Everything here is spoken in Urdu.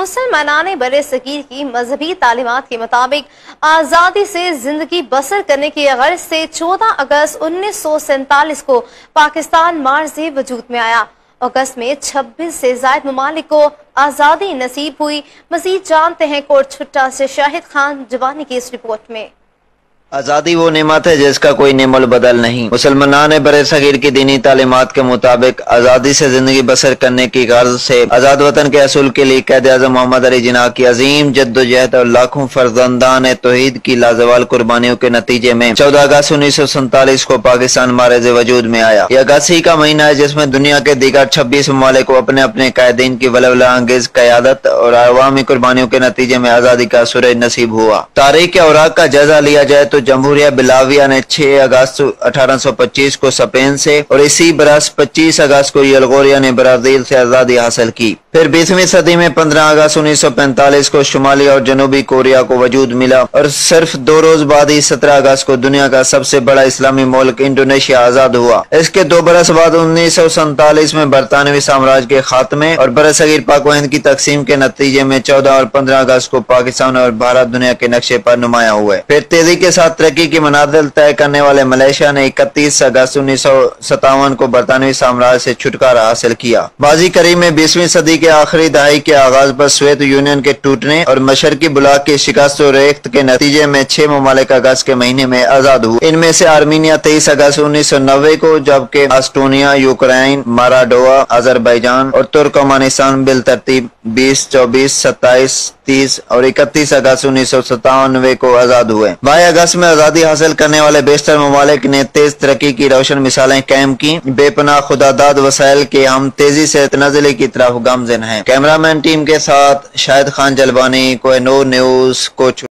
مسلمانان بر صغیر کی مذہبی تعلیمات کے مطابق آزادی سے زندگی بسر کرنے کی غرض سے 14 اگست 1947 کو پاکستان مارز وجود میں آیا۔ اگست میں 26 سے زائد ممالک کو آزادی نصیب ہوئی۔ مزید جانتے ہیں کوٹ چھٹا سے شاہد خان جوانی کی اس رپورٹ میں۔ آزادی وہ نعمت ہے جس کا کوئی نعم البدل نہیں۔ مسلمانان بر صغیر کی دینی تعلیمات کے مطابق آزادی سے زندگی بسر کرنے کی غرض سے آزاد وطن کے اصول کے لیے قائد اعظم محمد علی جناح کی عظیم جدوجہد اور لاکھوں فرزندان توحید کی لازوال قربانیوں کے نتیجے میں 14 اگست 1947 کو پاکستان مارز وجود میں آیا۔ یہ اگست ہی کا مہینہ ہے جس میں دنیا کے دیگر 26 ممالک کو اپنے اپنے قائدین کی ولولہ انگیز قیادت اور عوامی قربانیوں کے نتیجے میں آزادی کا سورج نصیب ہوا۔ تاریخ کے اوراق کا جائزہ لیا جائے تو جمہوریہ بلاویہ نے 6 اگست 1825 کو اسپین سے اور اسی برس 25 اگست کو یلغوریا نے برازیل سے آزادی حاصل کی۔ پھر 20ویں صدی میں 15 اگست 1945 کو شمالی اور جنوبی کوریا کو وجود ملا اور صرف 2 روز بعد ہی 17 اگست کو دنیا کا سب سے بڑا اسلامی ملک انڈونیشیا آزاد ہوا۔ اس کے 2 برس بعد 1947 میں برطانوی سامراج کے خاتمے اور برصغیر پاک و ہند کی تقسیم کے نتیجے میں 14 اور 15 اگست کو پاکستان اور بھارت دنیا کے نقشے پر نمایاں ہوئے۔ پھر تیزی کے ساتھ ترقی کی منازل طے کرنے والے ملیشیا نے 31 اگست 1957 کو برطانوی سامراج سے چھٹکارا حاصل کیا۔ ماضی قریب میں 20ویں صدی کے آخری دہائی کے آغاز پر سوویت یونین کے ٹوٹنے اور مشرقی بلاک کی شکست و ریخت کے نتیجے میں 6 ممالک اگست کے مہینے میں آزاد ہوئے۔ ان میں سے آرمینیا 23 اگست 1990 کو، جبکہ اسٹونیا، یوکرائن، مارادووا، آذربائیجان اور ترکمانستان بالترتیب 20، 24، 27، 30 اور 31 اگست 1997 کو آزاد ہوئے۔ 22 اگست میں آزادی حاصل کرنے والے بیشتر ممالک نے تیز ترقی کی روشن مثالیں قائم کی۔ بے پناہ خداداد وسائل کے ہم تیزی سے تنزلی کی طرف گامزن ہیں۔ کیمرہ مین ٹیم کے ساتھ شاہد خان جلوانی، کوہ نور نیوز، کوٹ